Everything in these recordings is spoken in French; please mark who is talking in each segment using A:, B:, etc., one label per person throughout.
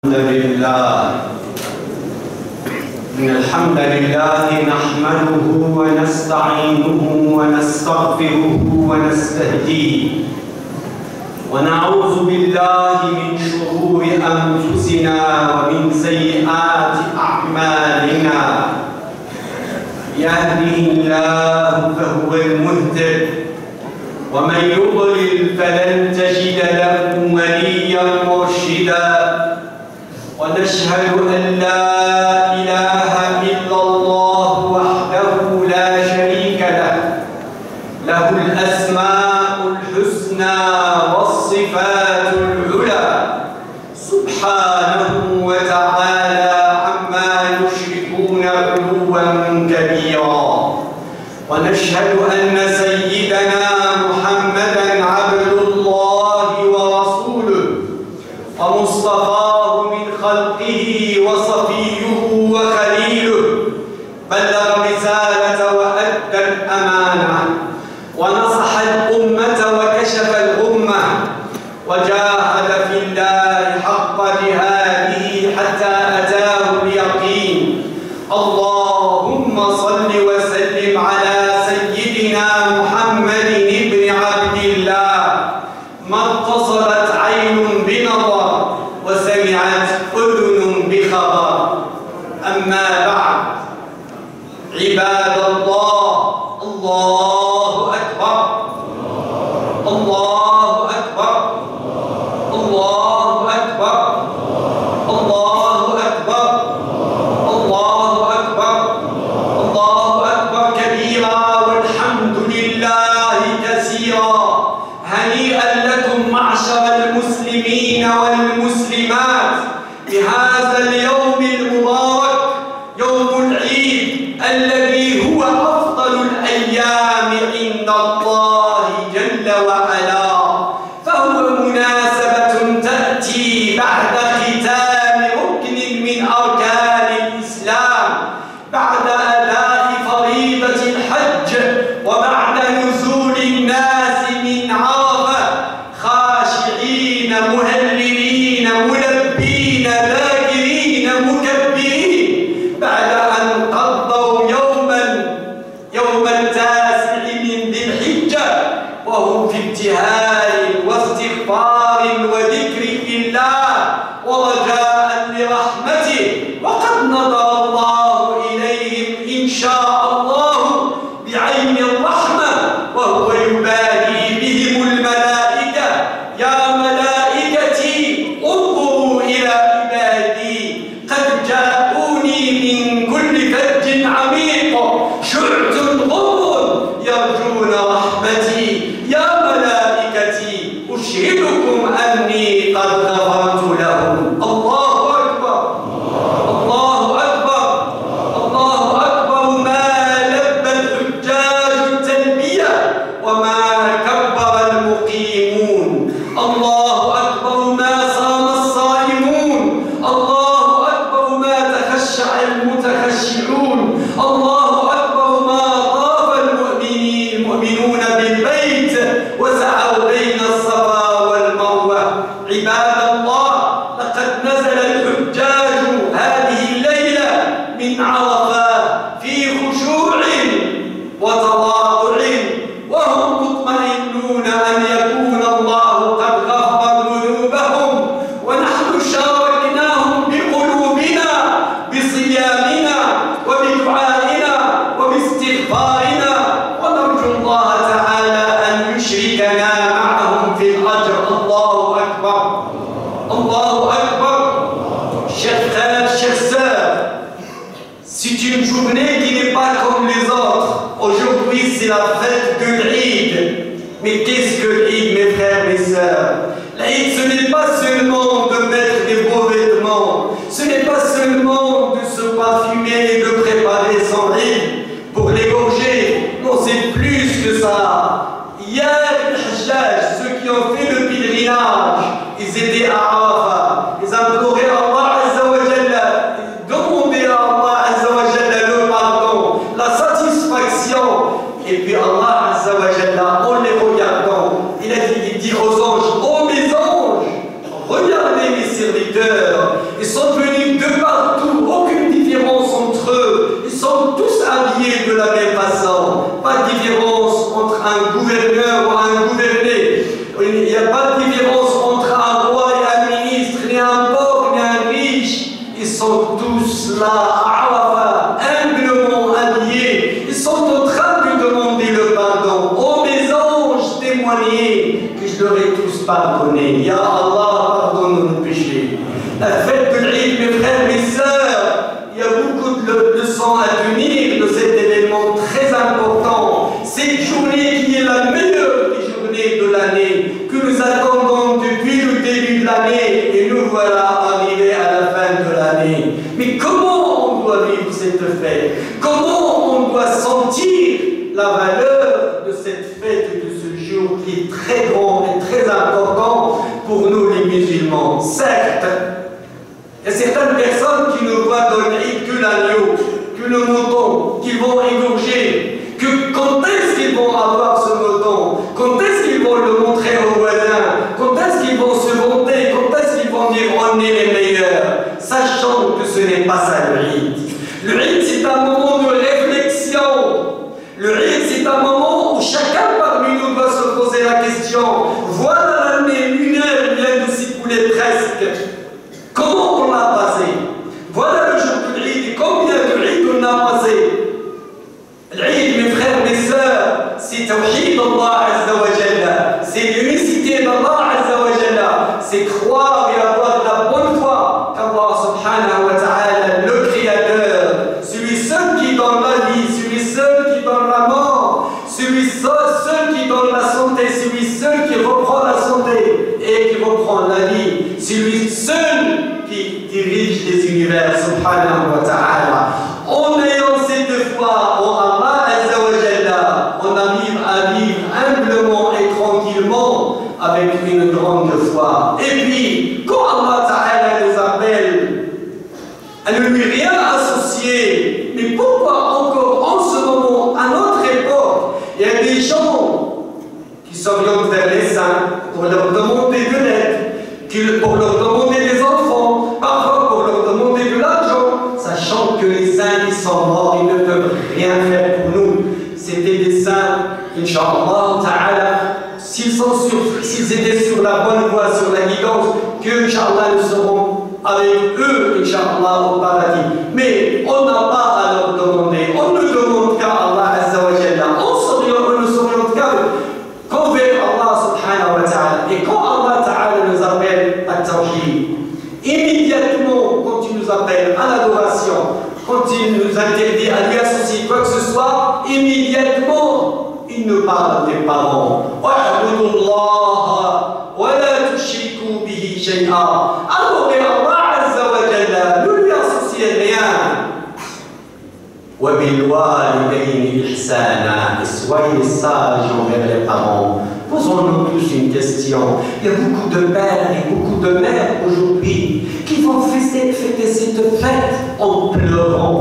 A: إن الحمد لله نحمده ونستعينه ونستغفره ونستهديه ونعوذ بالله من شرور أنفسنا ومن سيئات أعمالنا. يهده الله فهو المهتد ومن يضلل فلن تجد له وليا مرشدا. ونشهد أن لا إله إلا الله وحده لا شريك له، له الأسماء الحسنى والصفات العلى، سبحانه وتعالى عما يشركون علوا كبيرا. ونشهد أن سيدنا محمدا عبد الله ورسوله ومصطفاه من خلقه وصفيه وخليله، بلغ الرسالة وأدى الأمانة ونصح الأمة وكشف الغمة وجاهد في الله حق جهاده حتى أتاه اليقين. اللهم صل وسلم على سيدنا محمد بن عبد الله، ما اتصلت عين بنظر وسمعت أذن بخبر. أما بعد، عباد الله، الله أكبر، الله أكبر، الله أكبر، الله أكبر، الله أكبر، الله أكبر كبيرا، والحمد لله كثيرا. هنيئا لكم معشر المسلمين والمسلمات بهذا اليوم المبارك، يوم العيد الذي هو أفضل الأيام عند الله جل وعلا. فهو مناسبة تأتي بعد ختام ركن من أركان الإسلام، بعد أداء فريضة الحج، وبعد نزول الناس من عرفة خاشعين مهللين ملبين ذاكرين مكبرين، بعد أن قضوا يوم التاسع من ذي الحجة وهم في ابتهال واستغفار وذكر لله ورجاء لرحمته، وقد نظر الله إليهم إن شاء الله بعين الرحمة وهو يباهي بهم الملائكة: يا ملائكتي انظروا إلى عبادي قد جاءوني من كل فج عميق شعث غر يرجون رحمتي. يا ملائكتي أشهدكم أني قد غفرت لهم. الله أكبر، الله أكبر، الله أكبر. ما لبى الحجاج التلبية وما كبر المقيمون. الله أكبر ما صام الصائمون. الله أكبر ما تخشع المتخشعون. الله أكبر ما طاف المؤمنون بالبيت وسعوا بين الصفا والمروة. عباد الله، لقد نزل الحجاج هذه الليلة من عرفات في خشوع وتواضع، وهم مطمئنون أن يكون الله قد غفر ذنوبهم، ونحن شاركناهم بقلوبنا بصيامنا وبدعائنا وباستغفارنا، ونرجو الله تعالى أن يشركنا معهم في الأجر. الله أكبر، الله أكبر. Chers frères, chers sœurs, c'est une journée qui n'est pas comme les autres. Aujourd'hui, c'est la fête de l'Eid. Mais qu'est-ce que l'Eid, mes frères, mes sœurs? L'Eid, ce n'est pas seulement de mettre des beaux vêtements, ce n'est pas seulement de se parfumer et de préparer son Eid pour l'égorger. Non, c'est plus que ça. Hier, les Hajjaj, ceux qui ont fait le pèlerinage, ils étaient à Arafat, ils imploraient Allah Azza wa Jalla, demandaient à Allah Azza wa Jalla le pardon, la satisfaction. Et puis Allah Azza wa Jalla, en les regardant, il dit aux anges: oh mes anges, ils sont tous là, à Arafat, humblement habillés. Ils sont en train de demander le pardon. Oh mes anges, témoignez que je leur ai tous pardonné. Ya Allah, pardonne nos péchés. La fête de l'Eid, mes frères, mes sœurs, il y a beaucoup de leçons à tenir de cet événement très important. Cette journée qui est la meilleure des journées de l'année, que nous attendons depuis le début de l'année, et nous voilà arrivés à la fin de l'année. Mais comment on doit vivre cette fête? Comment on doit sentir la valeur de cette fête, de ce jour qui est très grand et très important pour nous les musulmans? Certes, il y a certaines personnes qui ne voient dans l'Eid que l'agneau, que le mouton, qu'ils vont égorger, que quand est-ce qu'ils vont avoir ce mouton, quand est-ce qu'ils vont le montrer aux voisins, quand est-ce qu'ils vont se vanter, quand est-ce qu'ils vont dire on est les meilleurs, sachant que ce n'est pas ça le Eid. Le Eid, c'est un moment de réflexion. Le Eid, c'est un moment où chacun parmi nous doit se poser la question. Voilà l'année, une heure vient de s'écouler presque. Comment on l'a passé? Voilà le jour de l'Eid et combien de l'Eid on a passé? L'Eid, mes frères, mes sœurs, c'est Tawhid Allah Azza wa Jalla, c'est l'unicité d'Allah Azza wa Jalla, c'est croire et avoir la bonne foi qu'Allah subhanahu wa ta'ala, le Créateur, celui seul qui donne la vie, celui seul qui donne la mort, celui seul qui donne la santé, celui seul qui reprend la santé et qui reprend la vie, celui seul qui dirige les univers subhanahu wa ta'ala. En ayant cette foi en Allah Azza wa Jalla, on arrive à vivre humblement et tranquillement avec une grande foi. Et puis, quand Allah Ta'ala nous appelle à ne lui rien associer, mais pourquoi encore en ce moment, à notre époque, il y a des gens qui s'orientent vers les saints pour leur demander de l'aide, pour leur demander des enfants, parfois pour leur demander de l'argent, sachant que les saints qui sont morts, ils ne peuvent rien faire pour nous. C'était des saints, Inch'Allah Ta'ala, s'ils étaient sur la bonne voie, sur la guidance, que Inch'Allah nous serons avec eux, Inch'Allah, au paradis. Mais on n'a pas à leur demander, on ne demande qu'à Allah Azza wa Jalla, on ne s'oriente qu'envers Allah Subhanahu wa Ta'ala. Et quand Allah Ta'ala nous appelle à Tawhid, immédiatement, quand il nous appelle à l'adoration, quand il nous interdit à lui associer quoi que ce soit, immédiatement, il nous parle des parents. Adorez Allah Azza wa Jalla, ne lui associez rien. Et soyez sages envers les parents. Posons-nous tous une question. Il y a beaucoup de pères et beaucoup de mères aujourd'hui qui vont fêter cette fête en pleurant.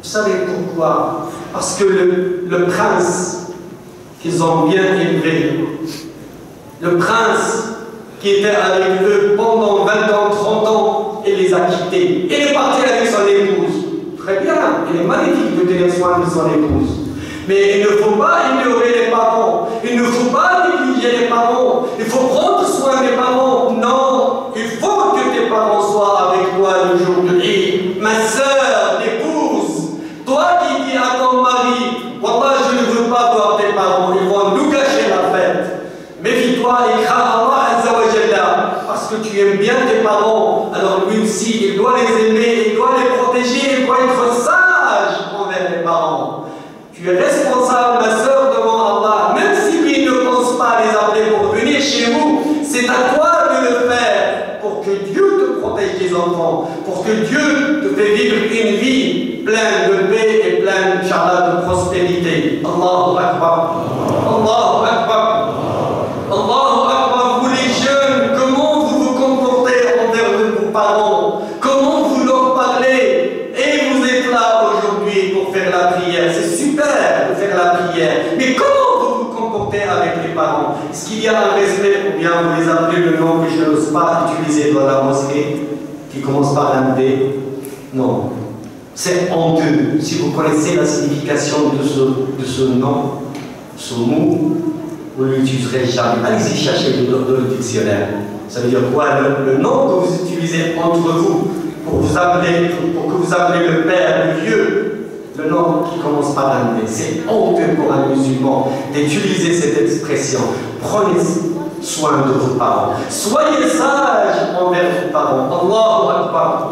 A: Vous savez pourquoi? Parce que le prince qu'ils ont bien élevé, le prince qui était avec eux pendant 20 ans, 30 ans, il les a quittés. Il est parti avec son épouse. Très bien, il est magnifique de tenir soin de son épouse. Mais il ne faut pas ignorer les parents. Il ne faut pas négliger les parents. Il faut prendre soin des parents. Non, il faut que tes parents soient avec toi le jour de l'Eid. Ma sœur, l'épouse, toi qui dis à ton mari, Wallah, je ne veux pas voir tes parents, ils vont nous gâcher la fête. Méfie-toi et crains Allah Azza wa Jalla, parce que tu aimes bien tes parents, alors lui aussi, il doit les aimer, il doit les protéger, il doit être sage envers les parents. Tu es responsable, ma sœur, devant Allah, même si lui ne pense pas à les appeler pour venir chez vous, c'est à toi de le faire, pour que Dieu te protège tes enfants, pour que Dieu te fait vivre une vie pleine de paix et pleine, Inch'Allah, de prospérité. Allahu Akbar. Allahu Akbar. Allahu Akbar. Vous les jeunes, comment vous vous comportez envers vos parents? Comment vous leur parlez? Et vous êtes là aujourd'hui pour faire la prière. C'est super de faire la prière. Mais comment vous vous comportez avec les parents? Est-ce qu'il y a un respect ou bien vous les appelez le nom que je n'ose pas utiliser dans la mosquée, qui commence par un D? Non. C'est honteux. Si vous connaissez la signification de ce nom, ce mot, vous ne l'utiliserez jamais. Allez-y chercher dans le dictionnaire. Ça veut dire quoi? Le nom que vous utilisez entre vous pour pour que vous appelez le Père, le Vieux, le nom qui commence par un D. C'est honteux pour un musulman d'utiliser cette expression. Prenez soin de vos parents. Soyez sages envers vos parents. Allahu Akbar.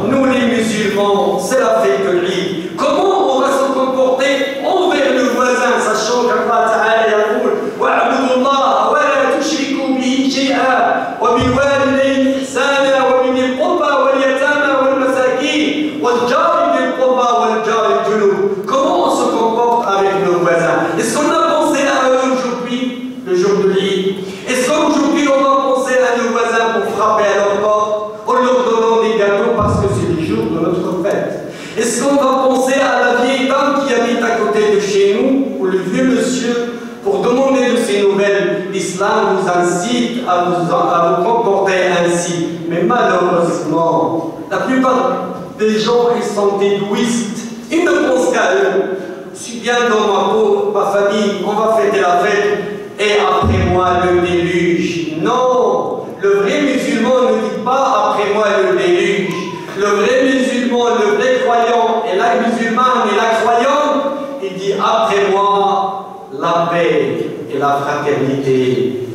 A: Nous les musulmans, c'est la fête de l'Eid. Comment on va se comporter envers le voisin, sachant qu'Allah Ta'ala yaqul wa'budu Allah wa la tushriku bihi shay'an wa bil walidayni ihsana wa bil qurba wal yatama wal masakin wal jari bil qurba wal jari al junub. Comment on se comporte avec nos voisins? Est-ce qu'on a pensé à eux aujourd'hui, le jour de l'Eid? Est-ce qu'aujourd'hui on va penser à nos voisins pour frapper à leur porte en leur donnant des gâteaux parce que c'est le jour de notre fête? Est-ce qu'on va penser à la vieille dame qui habite à côté de chez nous ou le vieux monsieur pour demander de ses nouvelles? L'islam vous incite à vous comporter ainsi. Mais malheureusement, la plupart des gens ils sont égoïstes. Ils ne pensent qu'à eux. Je suis bien dans ma famille, on va fêter la fête. Et après moi le déluge. Non, le vrai musulman ne dit pas après moi le déluge. Le vrai musulman, le vrai croyant, et la musulmane et la croyante, il dit après moi la paix et la fraternité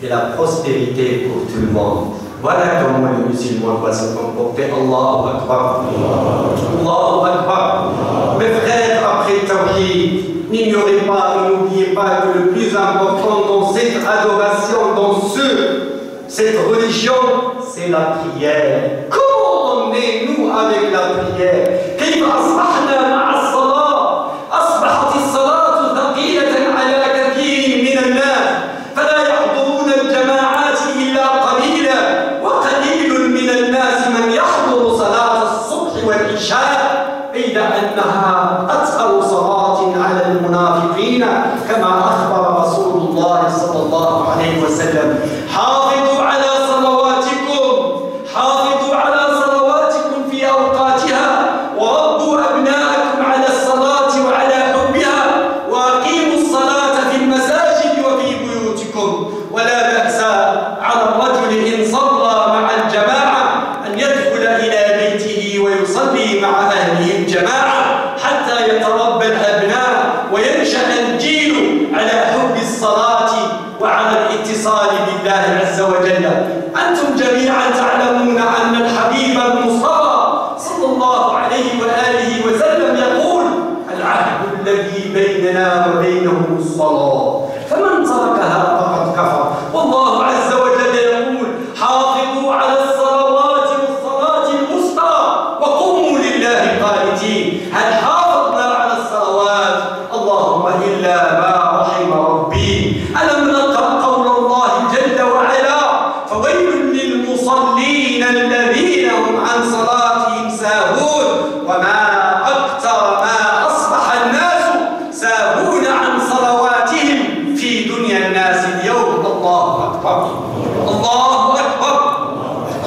A: et la prospérité pour tout le monde. Voilà comment le musulman doit se comporter. Allahu Akbar. Allahu Akbar. Mes frères, après Tawhid, n'ignorez pas, n'oubliez pas que le plus important dans cette adoration, dans cette religion, c'est la prière. Comment on est, nous, avec la prière? كيف أصبحنا مع الصلاة؟ أصبحت الصلاة ثقيلة على كثير من الناس فلا يحضرون الجماعات إلا قليلا وقليل من الناس من يحضر صلاة الصبح والعشاء بيد أنها أثقل صلاة على المنافقين كما أخبر رسول الله صلى الله عليه وسلم. حافظوا على صلواتكم، حافظوا على صلواتكم في أوقاتها وربوا أبناءكم على الصلاة وعلى حبها وأقيموا الصلاة في المساجد وفي بيوتكم. ولا بأس على الرجل إن صلى مع الجماعة أن يدخل إلى بيته ويصلي مع أهله الجماعة حتى يتربى الأبناء وينشأ الجيل على حب الصلاة وعلى الاتصال بالله عز وجل. أنتم جميعا تعلمون أن الحبيب المصطفى صلى الله عليه وآله وسلم يقول العهد الذي بيننا وبينهم الصلاة فمن تركها فقد كفر. والله عز وجل يقول حافظوا على الصلوات والصلاة الوسطى وقوموا لله قانتين. هل حافظنا على الصلوات؟ اللهم إلا ما رحم ربي. ألم نقرأ قول الله جل وعلا فويل للمصلين الذين هم عن صلاتهم ساهون وما أكثر ما أصبح الناس ساهون عن صلواتهم في دنيا الناس اليوم. الله أكبر، الله أكبر،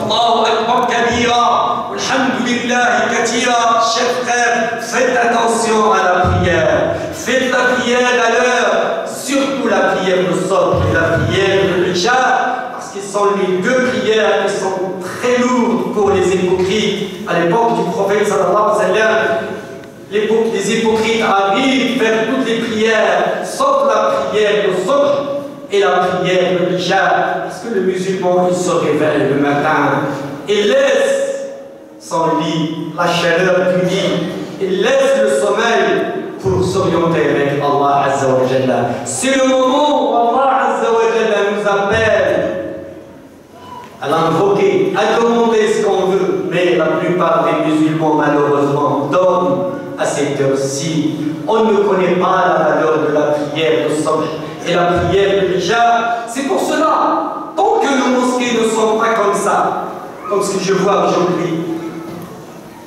A: الله أكبر كبيرا والحمد لله كثيرا. Chers frères, faites attention à la prière. Faites la prière à l'heure, surtout la prière de Sobh et la prière de l'Isha, parce que ce sont les deux prières qui sont très lourdes pour les hypocrites. À l'époque du prophète sallallahu alayhi wa sallam, les hypocrites arrivent faire toutes les prières, sauf la prière de Sobh et la prière de l'Isha, parce que le musulman il se réveille le matin et laisse son lit, la chaleur du lit, il laisse le sommeil pour s'orienter avec Allah Azza wa Jalla. C'est le moment où Allah Azza wa Jalla nous appelle à l'invoquer, à demander ce qu'on veut. Mais la plupart des musulmans, malheureusement, dorment à cette heure-ci. On ne connaît pas la valeur de la prière de Sobh et la prière de l'Isha. C'est pour cela, tant que nos mosquées ne sont pas comme ça, comme ce que je vois aujourd'hui,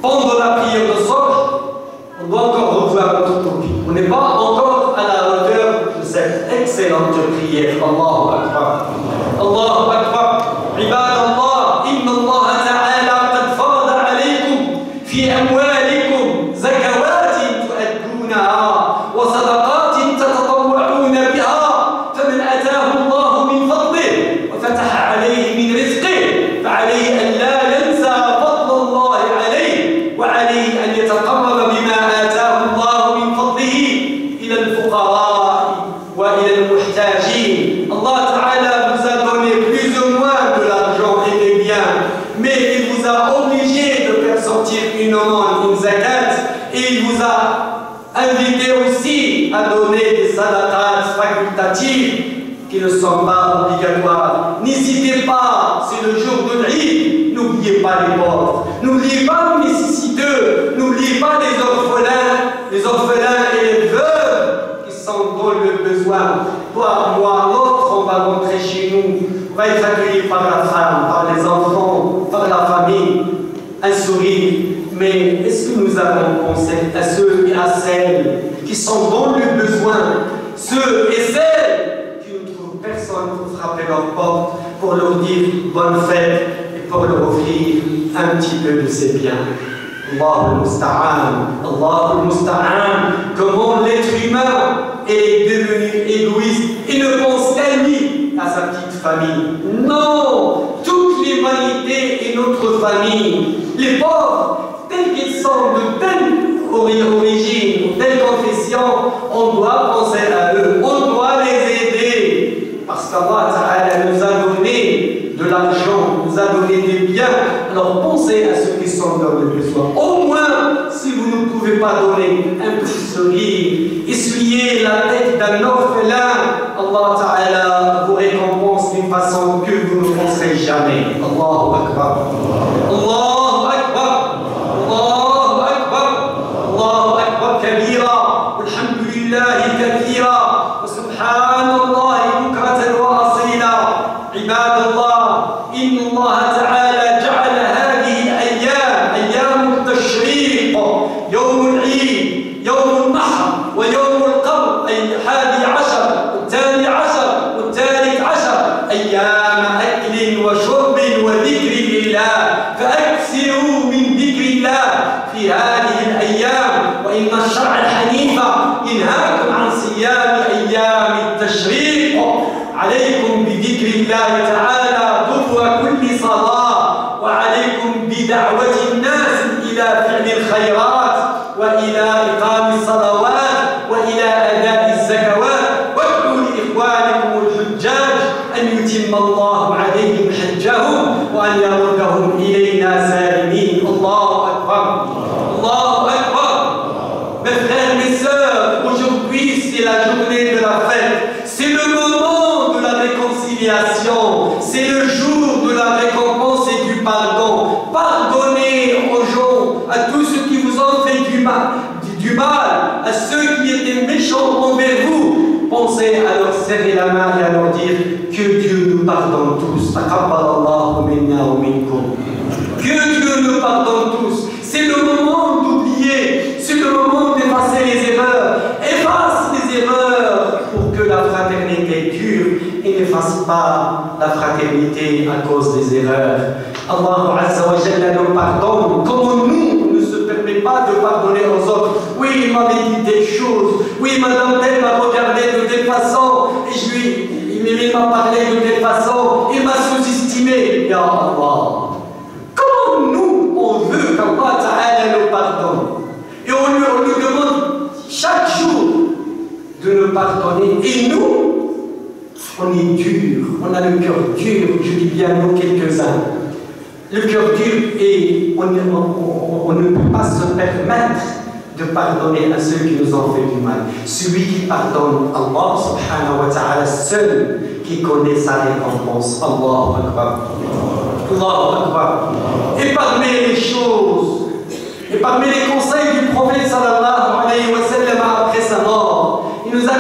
A: pendant la prière de Sobh, on doit encore revoir notre copie. On n'est pas encore à la hauteur de cette excellente prière. Allahu Akbar. Allahu Akbar. عباد الله إن الله تعالى قد فرض عليكم في أموالكم زكوات تؤدونها وصدقات تتطوعون بها فمن أتاه الله من فضله وفتح عليه من رزقه فعليه أن لا ينسى فضل الله facultatives qui ne sont pas obligatoires. N'hésitez pas, c'est le jour de l'Eid. N'oubliez pas les pauvres, n'oubliez pas les nécessiteux, n'oubliez pas les orphelins et les veuves qui sont dans le besoin. Toi, moi, l'autre, on va rentrer chez nous, on va être accueilli par la femme, par les enfants, par la famille, un sourire. Mais est-ce que nous avons pensé à ceux et à celles qui sont dans le besoin, ceux et celles qui ne trouvent personne pour frapper leur porte, pour leur dire bonne fête et pour leur offrir un petit peu de ses biens? Allahu musta'an, Allahu musta'an. Comment l'être humain est devenu égoïste et ne pense qu'à lui, à sa petite famille? Non, toute l'humanité est notre famille. Les pauvres, tels qu'ils sont, de telle origine, de telle confession, on doit penser à eux, on doit les aider. Parce qu'Allah Ta'ala nous a donné de l'argent, nous a donné des biens. Alors pensez à ceux qui sont dans le besoin. Au moins, si vous ne pouvez pas donner un petit sourire, essuyez la tête d'un orphelin, Allah Ta'ala vous récompense d'une façon que vous ne penserez jamais. Allahu Akbar. Allahu Akbar. Allahu Akbar. Allahu Akbar kabira. Alhamdulillahi kathira. Wa subhanallahi bukratan wa asila. Ibadallah, inna Allah Ta'ala ja'ala hadhihi al-ayyam, ayyam al-tashriq, yawm al-Eid, yawm al-Nahr, wa yawm al-Qadr, ay al-hadi 'ashar, al-thani 'ashar, wal-thalith 'ashar, ayyam aklin wa shurbin wa dhikri lillah, fa'aksiru min dhikri llah fi hadhihi al-ayyam, wa inna ash-shar'a al-hanifa yanhaakum 'an siyam ayyam al-tashriq. عليكم بذكر الله تعالى دبر كل صلاة، وعليكم بدعوة الناس إلى فعل الخيرات وإلى إقام الصلوات وإلى أداء الزكوات، وادعوا لإخوانكم الحجاج أن يتم الله عليهم حجهم وأن يردهم إلينا سالمين. الله أكبر. الله أكبر. Mes frères, mes sœurs, aujourd'hui c'est la journée de la fête, c'est le moment de la réconciliation, c'est le jour de la récompense et du pardon. Pardonnez aux gens, à tous ceux qui vous ont fait du mal, à ceux qui étaient méchants envers vous. Pensez à leur serrer la main et à leur dire que Dieu nous pardonne tous. Taqabbalallahu minna wa minkum. Que Dieu nous pardonne tous. C'est le moment d'oublier, c'est le moment d'effacer les erreurs. Efface les erreurs pour que la fraternité dure et n'efface pas la fraternité à cause des erreurs. Allah Azza wa Jalla nous pardonne. Comment nous, on ne se permet pas de pardonner aux autres? Oui, il m'avait dit des choses. Oui, madame telle m'a regardé de telle façon. Et il m'a parlé de telle façon. Il m'a sous-estimé. Ya Allah. Comment nous, on veut qu'Allah Ta'ala nous pardonne? Et on lui demande chaque jour de nous pardonner. Et nous, on est dur, on a le cœur dur, je dis bien nous quelques-uns. Le cœur dur et on ne peut pas se permettre de pardonner à ceux qui nous ont fait du mal. Celui qui pardonne, Allah subhanahu wa ta'ala seul qui connaît sa récompense. Allahu Akbar. Allahu Akbar. Et parmi les choses, et parmi les conseils du prophète sallallahu alayhi wa sallam après sa mort, il nous a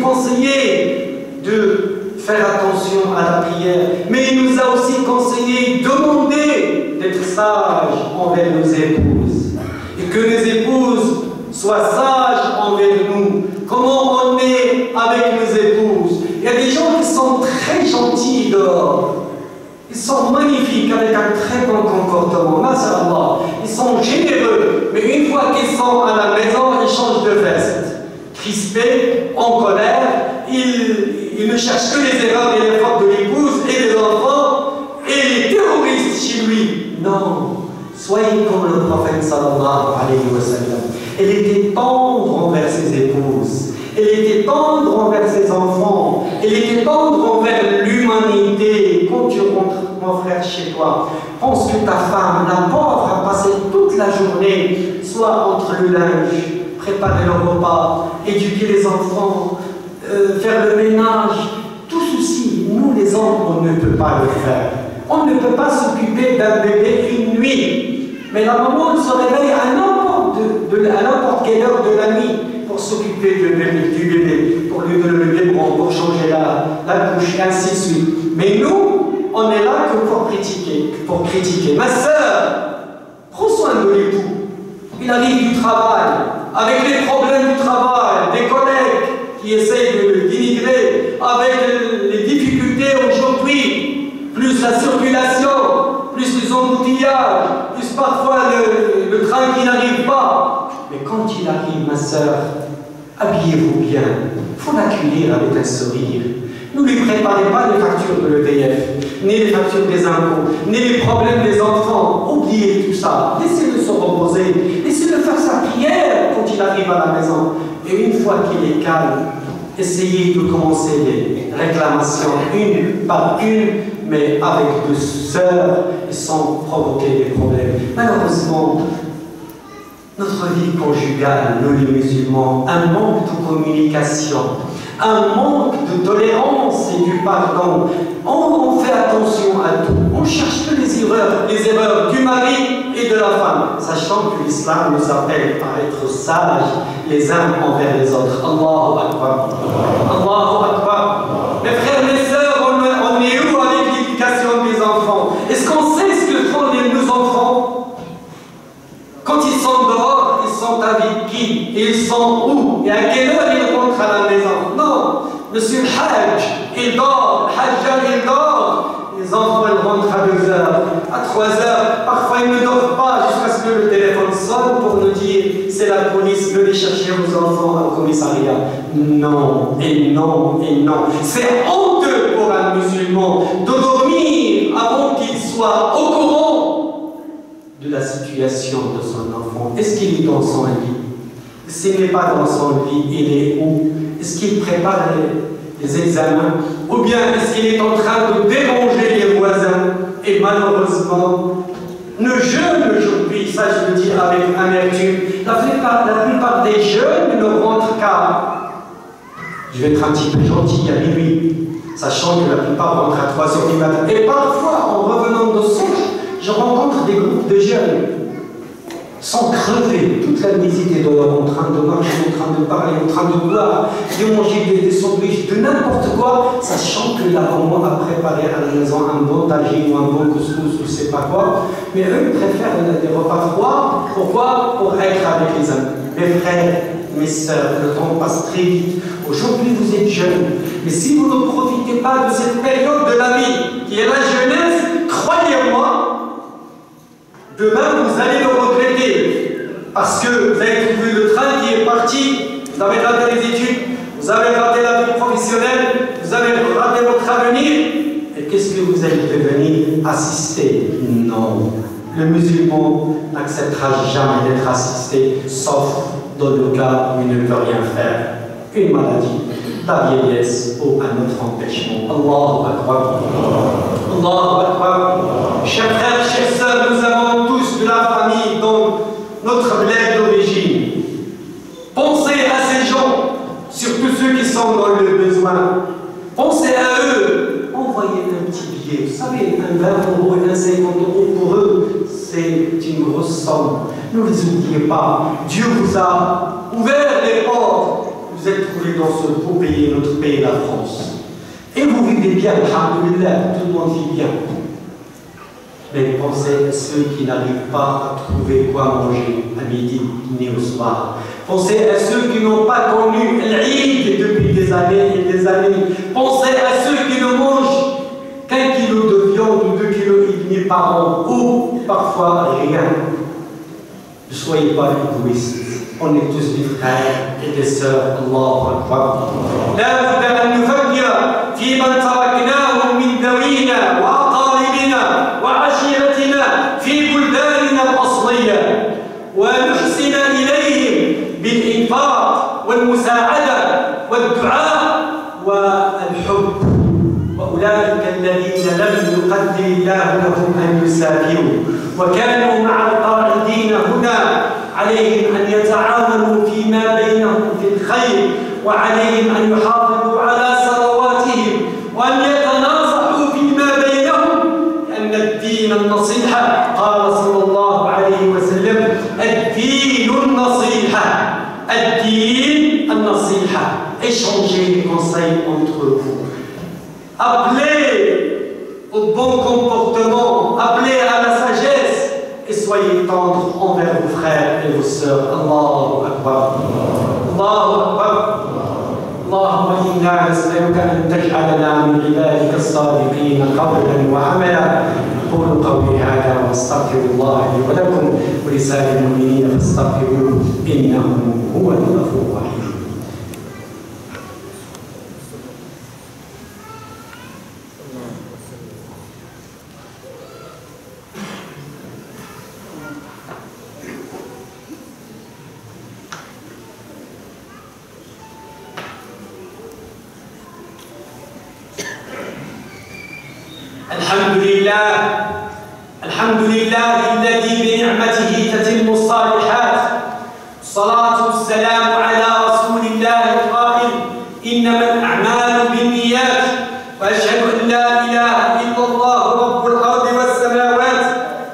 A: conseillé de faire attention à la prière, mais il nous a aussi conseillé de demander d'être sages envers nos épouses et que nos épouses soient sages envers nous. Comment on est avec nos épouses? Il y a des gens qui sont très gentils dehors. Ils sont magnifiques avec un très bon comportement, mashallah. Ils sont généreux, mais une fois qu'ils sont à la maison, ils changent de veste. Crispés, en colère, ils ne cherchent que les erreurs et les fautes de l'épouse et des enfants et les terroristes chez lui. Non, soyez comme le prophète sallallahu alayhi wa sallam. Elle était tendre envers ses épouses. Elle était tendre envers ses enfants. Elle était tendre envers l'humanité. Quand tu rentres, mon frère, chez toi, pense que ta femme, la pauvre, a passé toute la journée, soit entre le linge, préparer le repas, éduquer les enfants, faire le ménage, tout ceci, nous les hommes, on ne peut pas le faire. On ne peut pas s'occuper d'un bébé une nuit. Mais la maman, elle se réveille à n'importe quelle heure de la nuit pour s'occuper du bébé, pour lui donner le biberon, pour changer la couche, et ainsi de suite. Mais nous, on est là que pour critiquer. Ma sœur, prends soin de l'époux. Il arrive du travail, avec les problèmes du travail, des collègues qui essayent de le dénigrer, avec les difficultés aujourd'hui, plus la circulation, plus les embouteillages, plus parfois le train qui n'arrive pas. Mais quand il arrive, ma sœur, habillez-vous bien. Il faut l'accueillir avec un sourire. Ne lui préparez pas les factures de l'EDF, ni les factures des impôts, ni les problèmes des enfants. Oubliez tout ça. Laissez-le se reposer. Laissez-le faire sa prière quand il arrive à la maison. Et une fois qu'il est calme, essayez de commencer les réclamations une par une, mais avec douceur et sans provoquer des problèmes. Malheureusement, notre vie conjugale, nous les musulmans, un manque de communication, un manque de tolérance et du pardon. On fait attention à tout. On cherche que les erreurs du mari et de la femme, sachant que l'islam nous appelle à être sages les uns envers les autres. Allahu Akbar. Allahu Akbar. Mes frères, mes sœurs, on est où avec l'éducation des enfants? Est-ce qu'on sait ce que font nos enfants? Quand ils sont dehors, ils sont avec qui? Et ils sont où? Et à quelle heure ils rentrent à la maison? Non, monsieur le Hajj, il dort, le Hajjaj, il dort. Les enfants, ils rentrent à 2 heures, à 3 heures. Parfois, ils ne dorment pas jusqu'à ce que le téléphone sonne pour nous dire c'est la police, venez chercher vos enfants au commissariat. Non, et non, et non. C'est honteux pour un musulman de dormir avant qu'il soit au courant de la situation de son enfant. Est-ce qu'il est dans son lit? S'il n'est pas dans son lit, il est où? Est-ce qu'il prépare les examens? Ou bien est-ce qu'il est en train de déranger les voisins? Et malheureusement, nos jeunes aujourd'hui, ça je le dis avec amertume, la plupart des jeunes ne rentrent qu'à, je vais être un petit peu gentil, à minuit, sachant que la plupart rentrent à 3 heures du matin. Et parfois, en revenant de Souche, je rencontre des groupes de jeunes sans crever toute la nuit dehors, en train de marcher, en train de parler, en train de boire, de manger des sandwichs, de n'importe quoi, sachant que la maman a préparé à la maison un bon tagine ou un bon couscous ou je ne sais pas quoi, mais eux ils préfèrent des repas froids. Pourquoi? Pour être avec les amis. Mes frères, mes sœurs, le temps passe très vite. Aujourd'hui vous êtes jeunes, mais si vous ne profitez pas de cette période de la vie qui est la jeunesse, croyez-moi, demain, vous allez le regretter parce que vous avez trouvé le train qui est parti, vous avez raté les études, vous avez raté la vie professionnelle, vous avez raté votre avenir. Et qu'est-ce que vous allez devenir? Assister? Non. Le musulman n'acceptera jamais d'être assisté, sauf dans le cas où il ne peut rien faire. Une maladie, la vieillesse ou un autre empêchement. Allahu Akbar. Allahu Akbar. Chers frères, chères sœurs, nous avons tous de la famille dans notre bled d'origine. Pensez à ces gens, surtout ceux qui sont dans le besoin. Pensez à eux. Envoyez un petit billet. Vous savez, un 20 euros et un 50 euros pour eux, c'est une grosse somme. Ne les oubliez pas. Dieu vous a ouvert les portes. Vous êtes trouvés dans ce beau pays, notre pays, la France. Et vous vivez bien, alhamdoulilah, tout le monde vit bien. Mais pensez à ceux qui n'arrivent pas à trouver quoi manger à midi ni au soir. Pensez à ceux qui n'ont pas connu l'Eid depuis des années et des années. Pensez à ceux qui ne mangent qu'un kilo de viande ou 2 kilos et demi par an, ou parfois rien. Ne soyez pas égoïstes. On est tous des frères et des sœurs. Allahu Akbar. لا بد أن نفكر في من تركناهم من ذوينا وأقاربنا وعشيرتنا في بلداننا الأصلية ونحسن إليهم بالإنفاق والمساعدة والدعاء والحب. وأولئك الذين لم يقدر الله لهم أن يسافروا وكانوا مع القاعدين هنا عليهم أن يتعاونوا فيما بينهم في الخير وعليهم أن يحافظوا على صلواتهم وأن يتناصحوا فيما بينهم، لأن الدين النصيحة. قال صلى الله عليه وسلم: الدين النصيحة، الدين النصيحة. Échangez les conseils entre vous. Appelez au bon comportement, appelez à la sagesse et soyez tendres envers vos frères et vos sœurs. Allahu Akbar. Allahu Akbar. اللهم إنا نسألك أن تجعلنا من عبادك الصادقين قولا وعملا. أقول قولي هذا وأستغفر الله لي ولكم ولسائر المؤمنين فاستغفروه إنه هو الغفور الرحيم. الحمد لله الذي بنعمته تتم الصالحات. الصلاة والسلام على رسول الله القائل: إنما الأعمال بالنيات. وأشهد أن لا إله إلا الله رب الأرض والسماوات،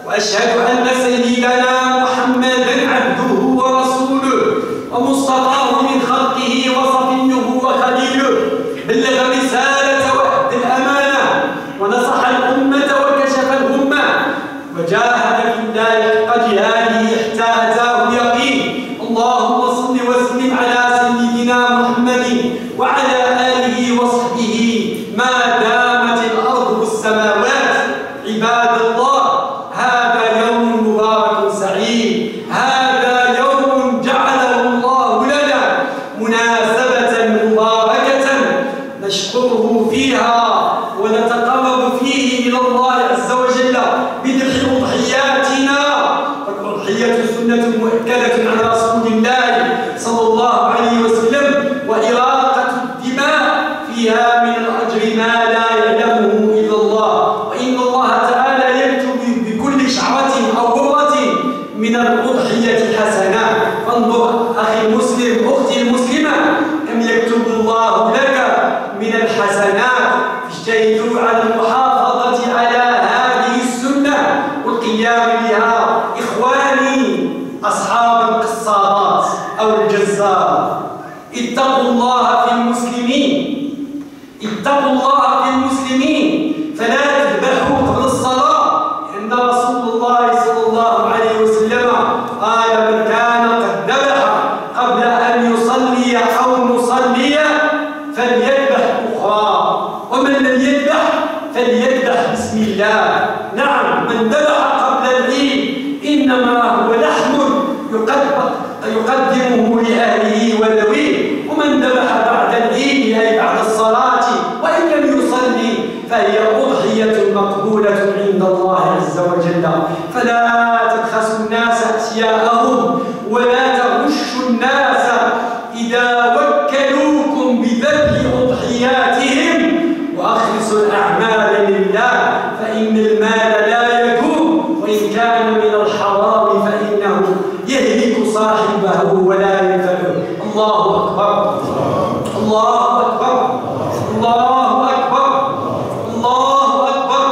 A: وأشهد أن سيدنا محمدا عبده ورسوله ومصطفاه من خلقه وصفيه وخليله. بلغ رسالة وأدى الأمانة ونصح الأمة وكشف الأمة وجاهد في الله حق جهاده حتى أتاه اليقين. اللهم صل وسلم على سيدنا محمد وعلى آله وصحبه ما دامت الأرض والسماوات. عباد الله، هذا يوم مبارك سعيد، هذا يوم جعله الله لنا مناسبة مباركة نشكره فيها ونتقرب فيه إلى الله عز وجل بذبح أضحياتنا. فالأضحية سنة مؤكدة عن رسول الله صلى الله عليه وسلم، وإراقة الدماء فيها من الأجر ما لا يعلمه إلا الله. وإن الله تعالى يكتب بكل شعرة أو برة من الأضحية حسنة. فانظر أخي المسلم، أختي المسلمة، كم يكتب الله لك من الحسنات. اجتهدوا على المحافظة على هذه السنة والقيام بها. إخواني أصحاب القصارات أو الجزار، اتقوا الله في المسلمين، اتقوا الله في المسلمين، فلا تذبحوا قبل الصلاة، لأن رسول الله صلى الله عليه وسلم قال: من كان قد ذبح قبل أن يصلي أو نصلي فليذبح أخرى، ومن لم يذبح فليذبح بسم الله. نعم، من ذبح قبل العيد إنما هو لحم يقدمه لأهله وذويه، ومن ذبح بعد العيد أي بعد الصلاة وإن لم يصلي فهي أضحية مقبولة عند الله عز وجل. فلا تبخسوا الناس أشياءهم ولا تغشوا الناس إذا وكلوكم بذبح أضحياتهم، وأخلصوا الأعمال لله، فإن المال لا يكون، وإن كان من الحرام فإنه يهلك صاحبه ولا ينفعه. الله أكبر، الله أكبر، الله أكبر، الله أكبر.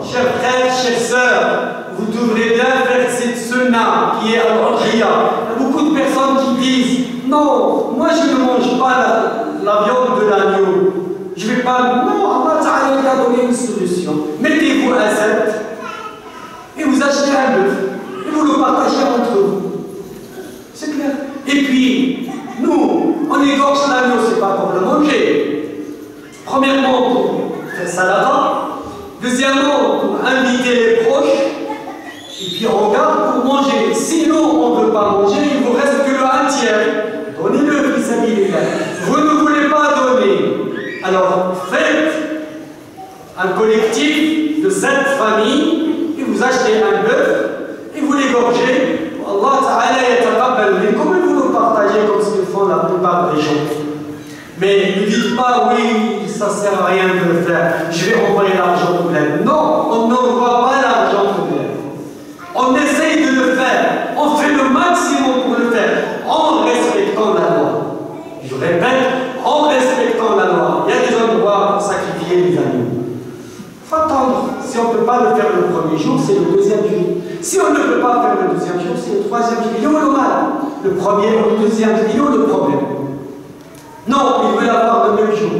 A: Chers frères, chers sœurs, vous devrez bien faire cette sunna qui est al-udhiya. Il y a beaucoup de personnes qui disent: non, moi je ne mange pas la viande de l'agneau. Je ne vais pas. Non, Allah Ta'ala a donné une solution. Mettez-vous à 7 et vous achetez un bœuf et vous le partagez entre vous. C'est clair. Et puis, nous, on égorge l'agneau, c'est pas pour le manger. Premièrement, pour faire salada. Deuxièmement, pour inviter les proches. Et puis on garde pour manger. Sinon, on ne veut pas manger, il vous reste que le 1/3. Donnez-le, fils sabilillah. Vous ne voulez pas donner. Alors, faites un collectif de 7 familles et vous achetez un bœuf et vous l'égorgez. Allah Ta'ala yataqabbal minkum et vous le partagez comme ce que font la plupart des gens. Mais ne dites pas: oui, ça ne sert à rien de le faire, je vais envoyer l'argent pour l'aide. Non, on n'envoie pas l'argent pour l'aide. On essaye de le faire, on fait le maximum pour le faire, en respectant la loi. Je répète premier jour, c'est le deuxième jour. Si on ne peut pas faire le deuxième jour, c'est le troisième jour. Il est où le mal? Le premier ou le deuxième, il est où le problème? Non, il veut avoir le même jour.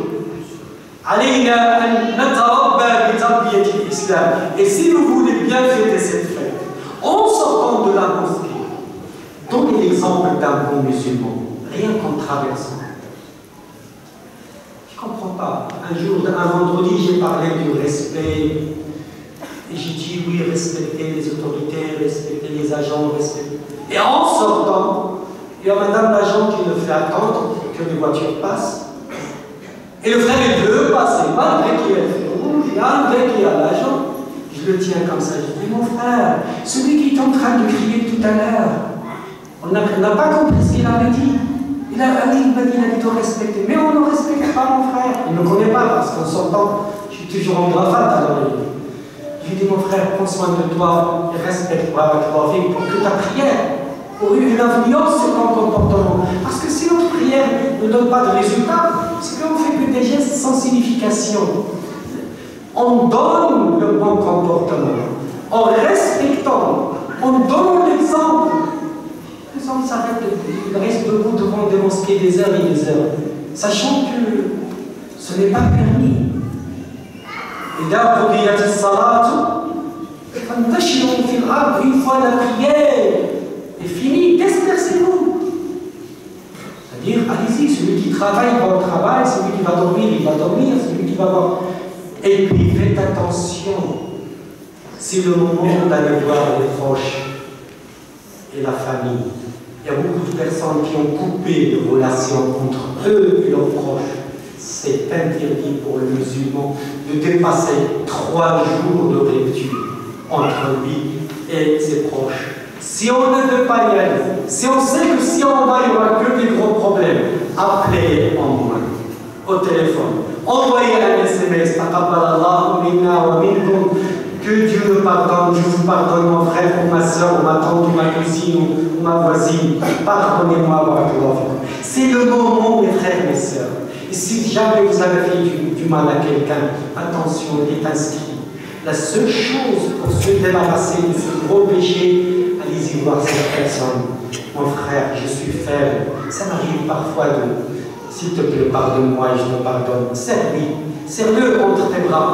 A: علينا أن نتربى بتربية الإسلام. Et si vous voulez bien fêter cette fête, en sortant de la mosquée, donnez l'exemple d'un bon musulman, rien qu'en traversant. Je ne comprends pas. Un vendredi, j'ai parlé du respect. Et j'ai dit oui, respecter les autorités, respecter les agents, respecter. Et en sortant, il y a madame l'agent qui me fait attendre que les voitures passent. Et le frère, il veut passer, malgré qu'il est fait rouge, malgré qu'il y a l'agent. Je le tiens comme ça, je dis, mon frère, celui qui est en train de crier tout à l'heure, on n'a pas compris ce qu'il avait dit. Il a dit de respecter, mais on ne respecte pas mon frère. Il ne me connaît pas parce qu'en sortant, je suis toujours en bravade alors. Je lui dis, mon frère, prends soin de toi et respecte-toi avec toi pour que ta prière ait une influence sur ton comportement. Parce que si notre prière ne donne pas de résultat, c'est qu'on fait que des gestes sans signification. On donne le bon comportement, en respectant, on donne l'exemple. Les gens s'arrêtent, ils restent debout devant des mosquées des heures et des heures, sachant que ce n'est pas permis. Une fois la prière est finie, dispersez-vous. C'est-à-dire, allez-y, celui qui travaille va au travail, celui qui va dormir, il va dormir, celui qui va voir. Et puis faites attention, c'est le moment d'aller voir les proches et la famille. Il y a beaucoup de personnes qui ont coupé les relations entre eux et leurs proches. C'est interdit pour le musulman de dépasser 3 jours de rupture entre lui et ses proches. Si on ne veut pas y aller, si on sait que si on va, il n'y aura que des gros problèmes, appelez en moins, au téléphone. Envoyez un SMS, taqabbalallahu minna wa minkum, que Dieu me pardonne, je vous pardonne mon frère ou ma soeur ou ma tante ou ma cousine ou ma voisine, pardonnez-moi, barakallahu. C'est le moment, mes frères, mes soeurs. Et si jamais vous avez fait du mal à quelqu'un, attention, il est inscrit. La seule chose pour se débarrasser de ce gros péché, allez-y voir cette personne. Mon frère, je suis faible. Ça m'arrive parfois de, s'il te plaît, pardonne-moi et je te pardonne. Serre-lui, serre-le entre tes bras.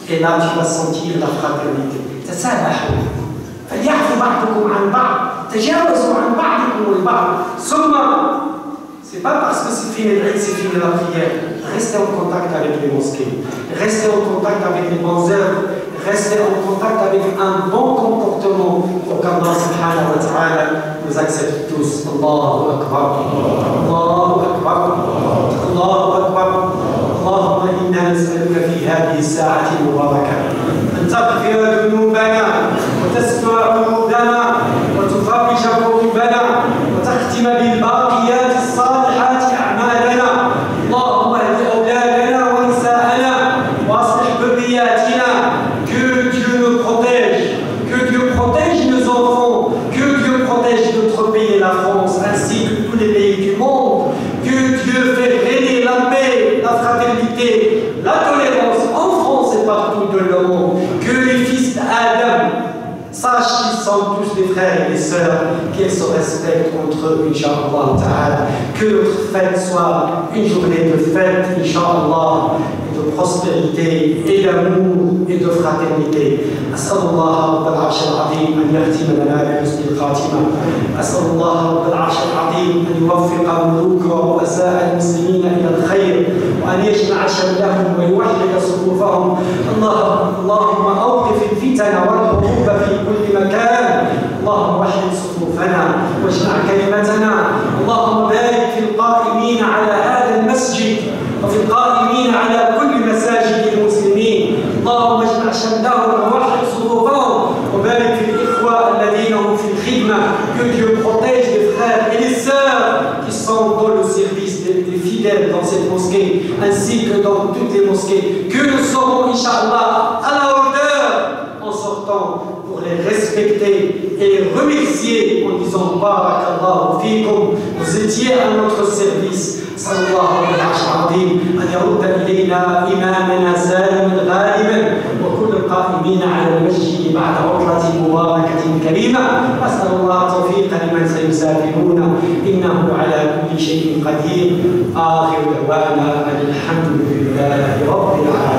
A: Et là, tu vas sentir la fraternité. C'est ça la haoula. فليعفو بعضكم عن بعض تجاوزوا عن بعضكم البعض ثم. C'est pas parce que c'est fini c'est fini la prière. Restez en contact avec les mosquées. Restez en contact avec les bonnes œuvres. Restez en contact avec un bon comportement pour qu'Allah subhanahu wa ta'ala nous accepte tous. Allahu Akbar. Allahu Akbar. Allahu Akbar. اللهم إنا نسألك في هذه الساعة المباركة أن تغفر ذنوبنا وتستر عيوبنا وتفرج كروبنا وتختم بالباقيات الصالحات أعمالنا. اللهم اهد أولادنا ونساءنا وأصلح ذرياتنا. Que Dieu nous protège, que Dieu protège nos enfants, que Dieu protège notre pays et la France ainsi que tous les pays du monde. Que Dieu fait régner la paix, la fraternité, la tolérance en France et partout dans le monde. Que les fils d'Adam sachent qu'ils sont tous des frères et des sœurs, qu'ils se respectent entre eux, Inch'Allah Ta'ala. Que notre fête soit une journée de fête, Inch'Allah, de prospérité et d'amour et de fraternité. أسأل الله رب العرش العظيم أن يختم لنا بحسن الخاتمة. أسأل الله رب العرش العظيم أن يوفق ملوك ورؤساء المسلمين إلى الخير وأن يجمع شملهم ويوحد صفوفهم. اللهم أوقف الفتن والحروب في كل مكان. اللهم وحد صفوفنا واجمع كلمتنا. اللهم بارك في القائمين على هذا المسجد وفي القائمين على كل مساجد المسلمين. اللهم اجمع شملهم ووحد صفوفهم وبارك في الإخوة الذين هم في الخدمة. Que Dieu protège les frères et les sœurs qui sont dans le service des fidèles dans cette mosquée ainsi que dans toutes les mosquées. Que nous serons, Inch'Allah, à la hauteur en sortant pour les respecter et les remercier en disant Barakallahu fikum, vous étiez à notre service. صلى الله على العرش العظيم أن يرد إلينا إمامنا سالما غالبا وكل القائمين
B: قادمين على المسجد بعد عطلة مباركة كريمة. أسأل الله التوفيق لمن سيسافرون إنه على كل شيء قدير. آخر دعوانا الحمد لله رب العالمين.